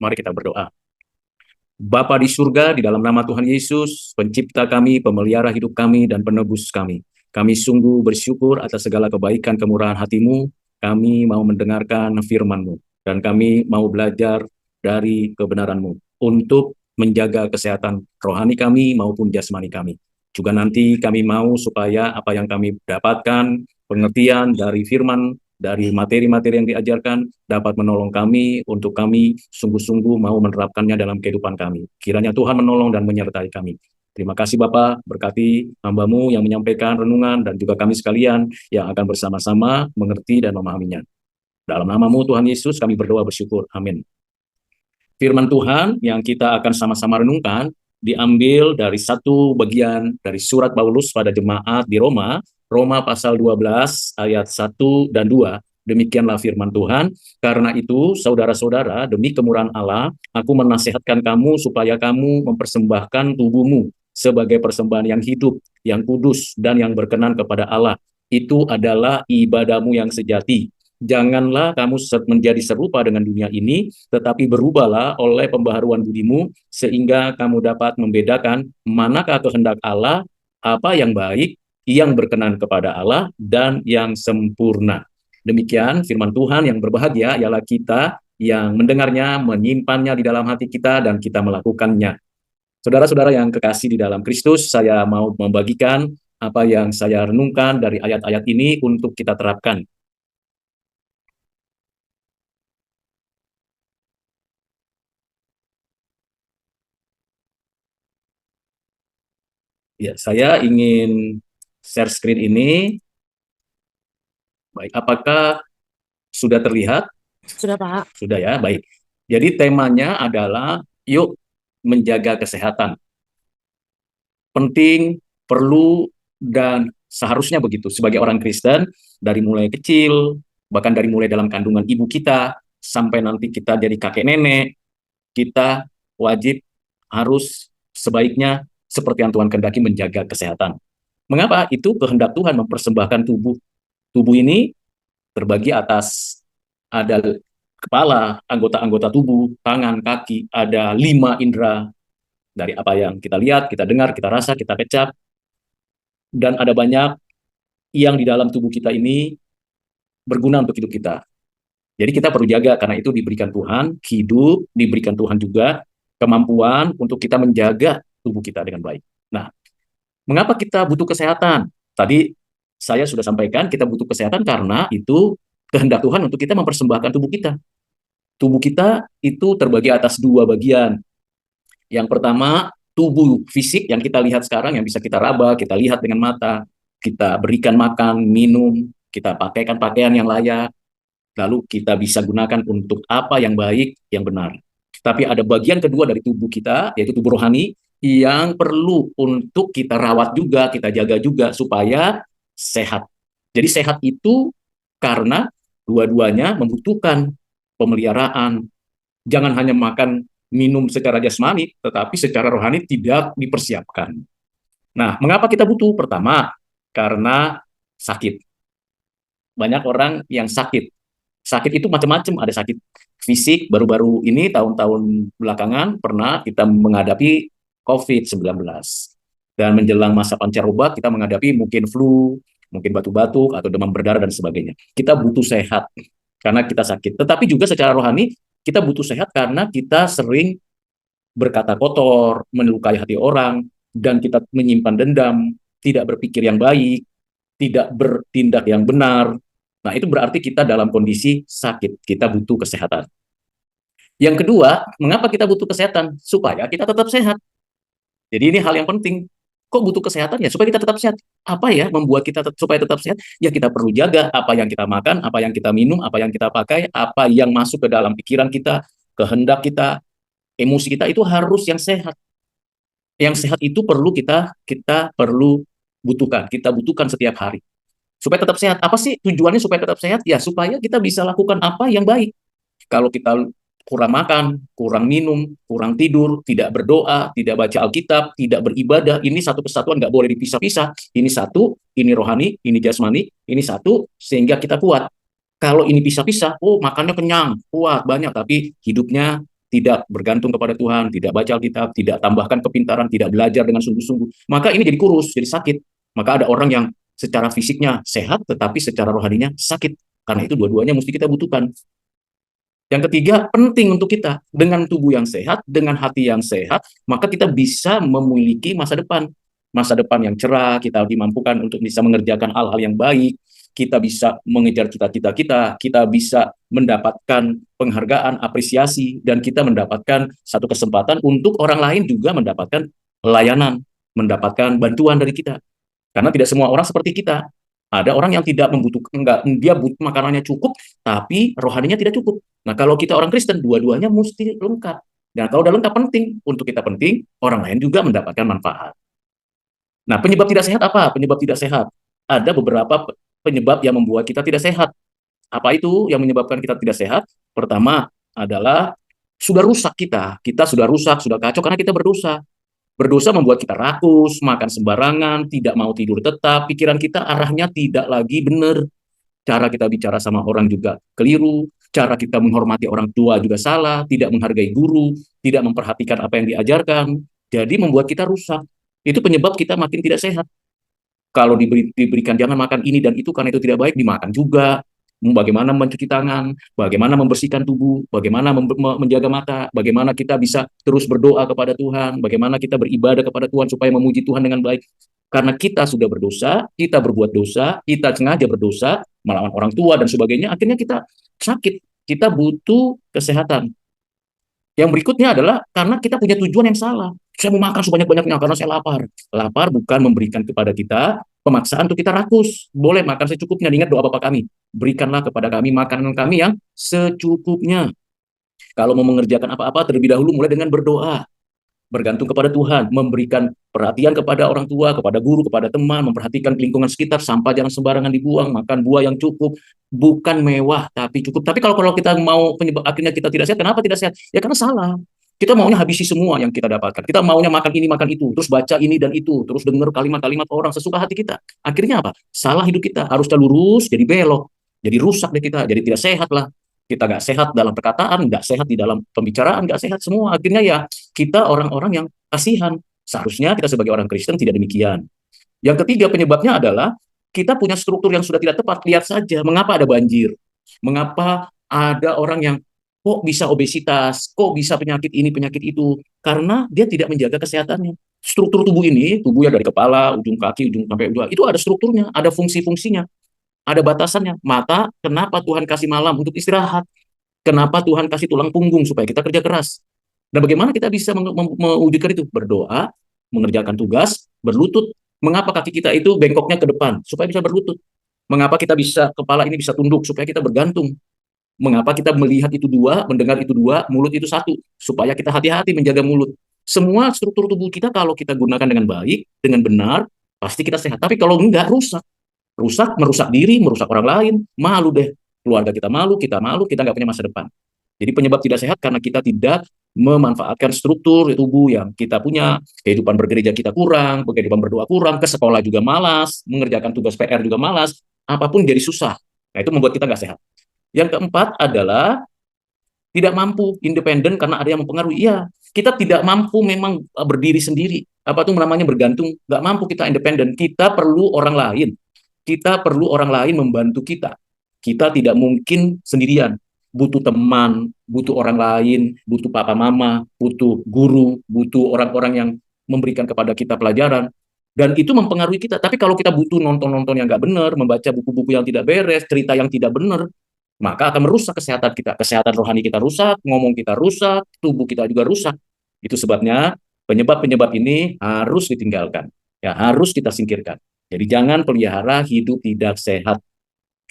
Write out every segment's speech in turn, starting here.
Mari kita berdoa. Bapa di surga, di dalam nama Tuhan Yesus, pencipta kami, pemelihara hidup kami, dan penebus kami. Kami sungguh bersyukur atas segala kebaikan kemurahan hati-Mu. Kami mau mendengarkan firman-Mu. Dan kami mau belajar dari kebenaran-Mu untuk menjaga kesehatan rohani kami maupun jasmani kami. Juga nanti kami mau supaya apa yang kami dapatkan, pengertian dari firman, dari materi-materi yang diajarkan, dapat menolong kami untuk kami sungguh-sungguh mau menerapkannya dalam kehidupan kami. Kiranya Tuhan menolong dan menyertai kami. Terima kasih Bapak, berkati hamba-Mu yang menyampaikan renungan dan juga kami sekalian yang akan bersama-sama mengerti dan memahaminya. Dalam nama-Mu Tuhan Yesus kami berdoa bersyukur. Amin. Firman Tuhan yang kita akan sama-sama renungkan diambil dari satu bagian dari surat Paulus pada jemaat di Roma, Roma pasal 12 ayat 1 dan 2. Demikianlah firman Tuhan. Karena itu, saudara-saudara, demi kemurahan Allah, aku menasihatkan kamu supaya kamu mempersembahkan tubuhmu sebagai persembahan yang hidup, yang kudus, dan yang berkenan kepada Allah. Itu adalah ibadahmu yang sejati. Janganlah kamu menjadi serupa dengan dunia ini, tetapi berubahlah oleh pembaharuan budimu, sehingga kamu dapat membedakan manakah kehendak Allah, apa yang baik, yang berkenan kepada Allah, dan yang sempurna. Demikian firman Tuhan. Yang berbahagia ialah kita yang mendengarnya, menyimpannya di dalam hati kita, dan kita melakukannya. Saudara-saudara yang kekasih di dalam Kristus, saya mau membagikan apa yang saya renungkan dari ayat-ayat ini untuk kita terapkan. Ya, saya ingin share screen ini. Baik, apakah sudah terlihat? Sudah, Pak. Sudah ya, baik. Jadi temanya adalah yuk menjaga kesehatan. Penting, perlu, dan seharusnya begitu. Sebagai orang Kristen, dari mulai kecil, bahkan dari mulai dalam kandungan ibu kita, sampai nanti kita jadi kakek nenek, kita wajib harus sebaiknya seperti yang Tuhan kehendaki menjaga kesehatan. Mengapa? Itu kehendak Tuhan mempersembahkan tubuh. Tubuh ini terbagi atas ada kepala, anggota-anggota tubuh, tangan, kaki, ada 5 indera dari apa yang kita lihat, kita dengar, kita rasa, kita kecap, dan ada banyak yang di dalam tubuh kita ini berguna untuk hidup kita. Jadi kita perlu jaga, karena itu diberikan Tuhan, hidup, diberikan Tuhan juga kemampuan untuk kita menjaga tubuh kita dengan baik. Nah, mengapa kita butuh kesehatan? Tadi saya sudah sampaikan, kita butuh kesehatan karena itu kehendak Tuhan untuk kita mempersembahkan tubuh kita. Tubuh kita itu terbagi atas 2 bagian. Yang pertama, tubuh fisik yang kita lihat sekarang, yang bisa kita raba, kita lihat dengan mata, kita berikan makan, minum, kita pakaikan pakaian yang layak, lalu kita bisa gunakan untuk apa yang baik, yang benar. Tapi ada bagian kedua dari tubuh kita, yaitu tubuh rohani, yang perlu untuk kita rawat juga, kita jaga juga, supaya sehat. Jadi sehat itu karena dua-duanya membutuhkan pemeliharaan. Jangan hanya makan, minum secara jasmani, tetapi secara rohani tidak dipersiapkan. Nah, mengapa kita butuh? Pertama, karena sakit. Banyak orang yang sakit. Sakit itu macam-macam, ada sakit fisik. Baru-baru ini tahun-tahun belakangan pernah kita menghadapi COVID-19. Dan menjelang masa pancaroba kita menghadapi mungkin flu, mungkin batuk-batuk atau demam berdarah dan sebagainya. Kita butuh sehat karena kita sakit. Tetapi juga secara rohani kita butuh sehat karena kita sering berkata kotor, melukai hati orang, dan kita menyimpan dendam, tidak berpikir yang baik, tidak bertindak yang benar. Nah, itu berarti kita dalam kondisi sakit. Kita butuh kesehatan. Yang kedua, mengapa kita butuh kesehatan? Supaya kita tetap sehat. Jadi ini hal yang penting. Kok butuh kesehatan? Ya supaya kita tetap sehat. Apa ya membuat kita supaya tetap sehat? Ya kita perlu jaga apa yang kita makan, apa yang kita minum, apa yang kita pakai, apa yang masuk ke dalam pikiran kita, kehendak kita, emosi kita itu harus yang sehat. Yang sehat itu perlu kita perlu kita butuhkan setiap hari. Supaya tetap sehat. Apa sih tujuannya supaya tetap sehat? Ya supaya kita bisa lakukan apa yang baik. Kalau kita kurang makan, kurang minum, kurang tidur, tidak berdoa, tidak baca Alkitab, tidak beribadah, ini satu kesatuan, nggak boleh dipisah-pisah. Ini satu, ini rohani, ini jasmani, ini satu, sehingga kita kuat. Kalau ini pisah-pisah, oh makannya kenyang, kuat, banyak, tapi hidupnya tidak bergantung kepada Tuhan, tidak baca Alkitab, tidak tambahkan kepintaran, tidak belajar dengan sungguh-sungguh, maka ini jadi kurus, jadi sakit. Maka ada orang yang secara fisiknya sehat, tetapi secara rohaninya sakit. Karena itu dua-duanya mesti kita butuhkan. Yang ketiga, penting untuk kita. Dengan tubuh yang sehat, dengan hati yang sehat, maka kita bisa memiliki masa depan. Masa depan yang cerah, kita dimampukan untuk bisa mengerjakan hal-hal yang baik, kita bisa mengejar cita-cita kita bisa mendapatkan penghargaan, apresiasi, dan kita mendapatkan satu kesempatan untuk orang lain juga mendapatkan layanan, mendapatkan bantuan dari kita. Karena tidak semua orang seperti kita. Ada orang yang tidak membutuhkan, enggak, dia butuh makanannya cukup, tapi rohaninya tidak cukup. Nah, kalau kita orang Kristen, dua-duanya mesti lengkap. Dan kalau udah lengkap penting, untuk kita penting, orang lain juga mendapatkan manfaat. Nah, penyebab tidak sehat apa? Penyebab tidak sehat. Ada beberapa penyebab yang membuat kita tidak sehat. Apa itu yang menyebabkan kita tidak sehat? Pertama adalah sudah rusak kita. Kita sudah rusak, sudah kacau karena kita berdosa. Berdosa membuat kita rakus, makan sembarangan, tidak mau tidur tetap, pikiran kita arahnya tidak lagi benar. Cara kita bicara sama orang juga keliru, cara kita menghormati orang tua juga salah, tidak menghargai guru, tidak memperhatikan apa yang diajarkan. Jadi membuat kita rusak. Itu penyebab kita makin tidak sehat. Kalau diberikan jangan makan ini dan itu karena itu tidak baik, dimakan juga. Bagaimana mencuci tangan, bagaimana membersihkan tubuh, bagaimana menjaga mata, bagaimana kita bisa terus berdoa kepada Tuhan, bagaimana kita beribadah kepada Tuhan supaya memuji Tuhan dengan baik. Karena kita sudah berdosa, kita berbuat dosa, kita sengaja berdosa, melawan orang tua dan sebagainya, akhirnya kita sakit, kita butuh kesehatan. Yang berikutnya adalah karena kita punya tujuan yang salah. Saya mau makan sebanyak-banyaknya karena saya lapar. Lapar bukan memberikan kepada kita pemaksaan untuk kita rakus. Boleh makan secukupnya. Ingat doa Bapa kami. Berikanlah kepada kami makanan kami yang secukupnya. Kalau mau mengerjakan apa-apa, terlebih dahulu mulai dengan berdoa. Bergantung kepada Tuhan, memberikan perhatian kepada orang tua, kepada guru, kepada teman, memperhatikan lingkungan sekitar, sampah jangan sembarangan dibuang, makan buah yang cukup, bukan mewah tapi cukup. Tapi kalau kita mau penyebab akhirnya kita tidak sehat, kenapa tidak sehat? Ya karena salah. Kita maunya habisi semua yang kita dapatkan. Kita maunya makan ini, makan itu, terus baca ini dan itu, terus dengar kalimat-kalimat orang sesuka hati kita. Akhirnya apa? Salah hidup kita. Harusnya lurus, jadi belok. Jadi rusak deh kita, jadi tidak sehat lah. Kita nggak sehat dalam perkataan, nggak sehat di dalam pembicaraan, nggak sehat semua. Akhirnya ya kita orang-orang yang kasihan. Seharusnya kita sebagai orang Kristen tidak demikian. Yang ketiga penyebabnya adalah kita punya struktur yang sudah tidak tepat. Lihat saja mengapa ada banjir, mengapa ada orang yang kok bisa obesitas, kok bisa penyakit ini, penyakit itu. Karena dia tidak menjaga kesehatannya. Struktur tubuh ini, tubuhnya dari kepala, ujung kaki, ujung sampai ujung, itu ada strukturnya, ada fungsi-fungsinya. Ada batasannya. Mata, kenapa Tuhan kasih malam untuk istirahat? Kenapa Tuhan kasih tulang punggung supaya kita kerja keras? Dan bagaimana kita bisa mewujudkan itu? Berdoa, mengerjakan tugas, berlutut. Mengapa kaki kita itu bengkoknya ke depan? Supaya bisa berlutut. Mengapa kita bisa, kepala ini bisa tunduk? Supaya kita bergantung. Mengapa kita melihat itu dua, mendengar itu dua, mulut itu satu? Supaya kita hati-hati menjaga mulut. Semua struktur tubuh kita kalau kita gunakan dengan baik, dengan benar, pasti kita sehat. Tapi kalau enggak, rusak. Rusak, merusak diri, merusak orang lain, malu deh. Keluarga kita malu, kita nggak punya masa depan. Jadi penyebab tidak sehat karena kita tidak memanfaatkan struktur tubuh yang kita punya, kehidupan bergereja kita kurang, kehidupan berdoa kurang, ke sekolah juga malas, mengerjakan tugas PR juga malas, apapun jadi susah. Nah, itu membuat kita nggak sehat. Yang keempat adalah tidak mampu independen karena ada yang mempengaruhi. Iya, kita tidak mampu memang berdiri sendiri. Apa itu namanya bergantung? Nggak mampu kita independen. Kita perlu orang lain. Kita perlu orang lain membantu kita. Kita tidak mungkin sendirian. Butuh teman, butuh orang lain, butuh papa mama, butuh guru, butuh orang-orang yang memberikan kepada kita pelajaran. Dan itu mempengaruhi kita. Tapi kalau kita butuh nonton-nonton yang nggak benar, membaca buku-buku yang tidak beres, cerita yang tidak benar, maka akan merusak kesehatan kita. Kesehatan rohani kita rusak, ngomong kita rusak, tubuh kita juga rusak. Itu sebabnya penyebab-penyebab ini harus ditinggalkan. Ya, harus kita singkirkan. Jadi jangan pelihara hidup tidak sehat.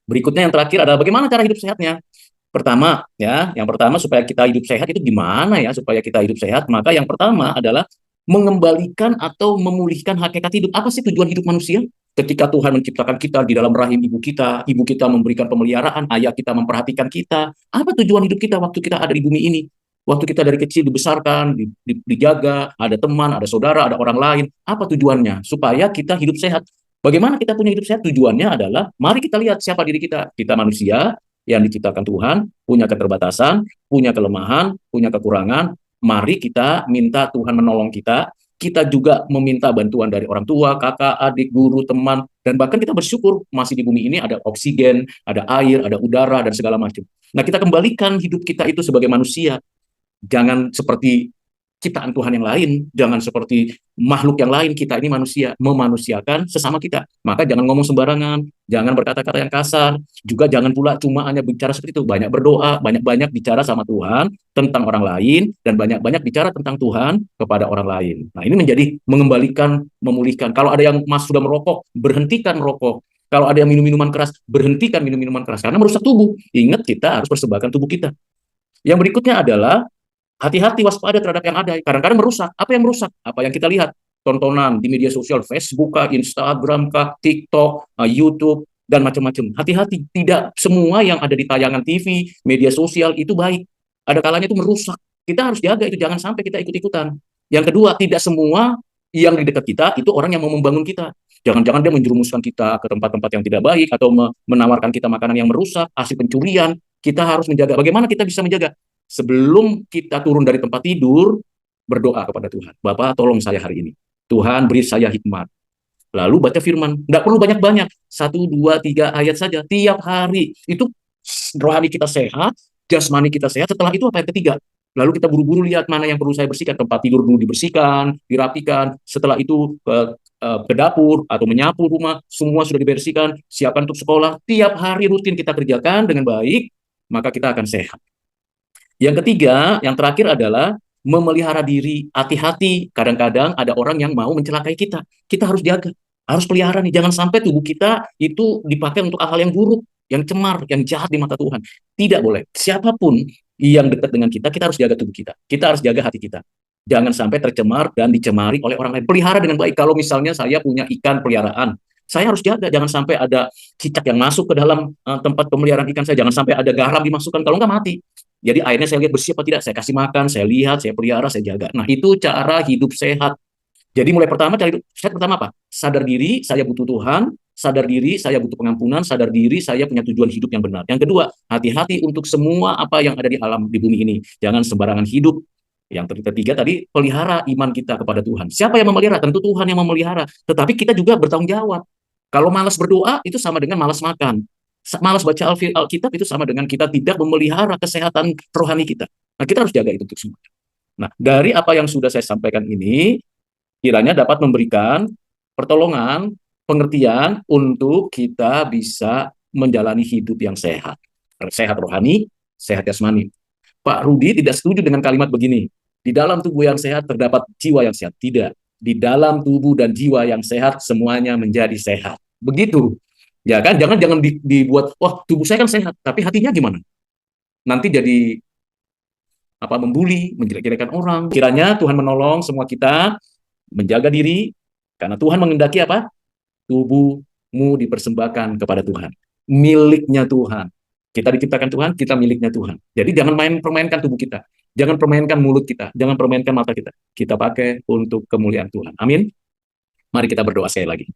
Berikutnya yang terakhir adalah bagaimana cara hidup sehatnya. Pertama, ya, yang pertama supaya kita hidup sehat itu gimana ya supaya kita hidup sehat? Maka yang pertama adalah mengembalikan atau memulihkan hakikat hidup. Apa sih tujuan hidup manusia? Ketika Tuhan menciptakan kita di dalam rahim ibu kita memberikan pemeliharaan, ayah kita memperhatikan kita. Apa tujuan hidup kita waktu kita ada di bumi ini? Waktu kita dari kecil dibesarkan, dijaga, ada teman, ada saudara, ada orang lain. Apa tujuannya? Supaya kita hidup sehat. Bagaimana kita punya hidup sehat? Tujuannya adalah, mari kita lihat siapa diri kita. Kita manusia yang diciptakan Tuhan, punya keterbatasan, punya kelemahan, punya kekurangan. Mari kita minta Tuhan menolong kita. Kita juga meminta bantuan dari orang tua, kakak, adik, guru, teman, dan bahkan kita bersyukur masih di bumi ini ada oksigen, ada air, ada udara, dan segala macam. Nah, kita kembalikan hidup kita itu sebagai manusia. Jangan seperti ciptaan Tuhan yang lain, jangan seperti makhluk yang lain. Kita ini manusia, memanusiakan sesama kita. Maka jangan ngomong sembarangan, jangan berkata-kata yang kasar, juga jangan pula cuma hanya bicara seperti itu. Banyak berdoa, banyak-banyak bicara sama Tuhan tentang orang lain, dan banyak-banyak bicara tentang Tuhan kepada orang lain. Nah, ini menjadi mengembalikan, memulihkan. Kalau ada yang sudah merokok, berhentikan merokok. Kalau ada yang minum minuman keras, berhentikan minum minuman keras, karena merusak tubuh. Ingat, kita harus persembahkan tubuh kita. Yang berikutnya adalah hati-hati, waspada terhadap yang ada. Kadang-kadang merusak. Apa yang merusak? Apa yang kita lihat? Tontonan di media sosial, Facebook, Instagram, TikTok, YouTube, dan macam-macam. Hati-hati, tidak semua yang ada di tayangan TV, media sosial itu baik. Ada kalanya itu merusak. Kita harus jaga itu, jangan sampai kita ikut-ikutan. Yang kedua, tidak semua yang di dekat kita itu orang yang mau membangun kita. Jangan-jangan dia menjerumuskan kita ke tempat-tempat yang tidak baik, atau menawarkan kita makanan yang merusak, hasil pencurian. Kita harus menjaga. Bagaimana kita bisa menjaga? Sebelum kita turun dari tempat tidur, berdoa kepada Tuhan. Bapak, tolong saya hari ini. Tuhan, beri saya hikmat. Lalu baca firman. Nggak perlu banyak-banyak. 1, 2, 3 ayat saja. Tiap hari. Itu rohani kita sehat, jasmani kita sehat. Setelah itu apa yang ketiga? Lalu kita buru-buru lihat mana yang perlu saya bersihkan. Tempat tidur dulu dibersihkan, dirapikan. Setelah itu ke dapur atau menyapu rumah. Semua sudah dibersihkan. Siapkan untuk sekolah. Tiap hari rutin kita kerjakan dengan baik, maka kita akan sehat. Yang ketiga, yang terakhir adalah memelihara diri. Hati-hati, kadang-kadang ada orang yang mau mencelakai kita. Kita harus jaga, harus pelihara nih. Jangan sampai tubuh kita itu dipakai untuk hal-hal yang buruk, yang cemar, yang jahat di mata Tuhan. Tidak boleh. Siapapun yang dekat dengan kita, kita harus jaga tubuh kita. Kita harus jaga hati kita. Jangan sampai tercemar dan dicemari oleh orang lain. Pelihara dengan baik. Kalau misalnya saya punya ikan peliharaan, saya harus jaga. Jangan sampai ada cicak yang masuk ke dalam tempat pemeliharaan ikan saya. Jangan sampai ada garam dimasukkan. Kalau nggak, mati. Jadi airnya saya lihat bersih apa tidak, saya kasih makan, saya lihat, saya pelihara, saya jaga. Nah, itu cara hidup sehat. Jadi mulai pertama, cara hidup sehat pertama apa? Sadar diri, saya butuh Tuhan. Sadar diri, saya butuh pengampunan. Sadar diri, saya punya tujuan hidup yang benar. Yang kedua, hati-hati untuk semua apa yang ada di alam di bumi ini. Jangan sembarangan hidup. Yang ketiga tadi, pelihara iman kita kepada Tuhan. Siapa yang memelihara? Tentu Tuhan yang memelihara. Tetapi kita juga bertanggung jawab. Kalau malas berdoa, itu sama dengan malas makan. Malas baca Alkitab itu sama dengan kita tidak memelihara kesehatan rohani kita. Nah, kita harus jaga itu untuk semua. Nah, dari apa yang sudah saya sampaikan ini, kiranya dapat memberikan pertolongan, pengertian untuk kita bisa menjalani hidup yang sehat. Sehat rohani, sehat jasmani. Pak Rudi tidak setuju dengan kalimat begini. Di dalam tubuh yang sehat terdapat jiwa yang sehat. Tidak. Di dalam tubuh dan jiwa yang sehat semuanya menjadi sehat. Begitu. Ya kan, jangan dibuat, wah tubuh saya kan sehat, tapi hatinya gimana? Nanti jadi membuli, menjelek-jelekan orang. Kiranya Tuhan menolong semua kita menjaga diri, karena Tuhan menghendaki apa? Tubuhmu dipersembahkan kepada Tuhan, miliknya Tuhan. Kita diciptakan Tuhan, kita miliknya Tuhan. Jadi jangan permainkan tubuh kita, jangan permainkan mulut kita, jangan permainkan mata kita. Kita pakai untuk kemuliaan Tuhan. Amin. Mari kita berdoa sekali lagi.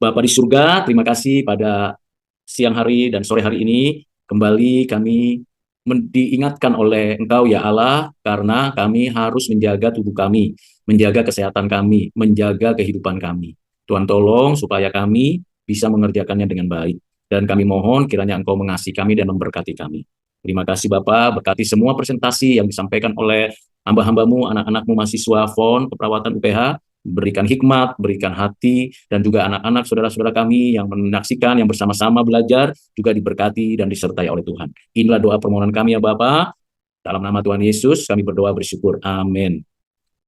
Bapa di surga, terima kasih pada siang hari dan sore hari ini kembali kami diingatkan oleh Engkau ya Allah, karena kami harus menjaga tubuh kami, menjaga kesehatan kami, menjaga kehidupan kami. Tuhan tolong supaya kami bisa mengerjakannya dengan baik. Dan kami mohon kiranya Engkau mengasihi kami dan memberkati kami. Terima kasih Bapak, berkati semua presentasi yang disampaikan oleh hamba-hambamu, anak-anakmu mahasiswa FON, keperawatan UPH, berikan hikmat, berikan hati, dan juga anak-anak saudara-saudara kami yang menyaksikan, yang bersama-sama belajar, juga diberkati dan disertai oleh Tuhan. Inilah doa permohonan kami ya Bapa. Dalam nama Tuhan Yesus kami berdoa bersyukur. Amin.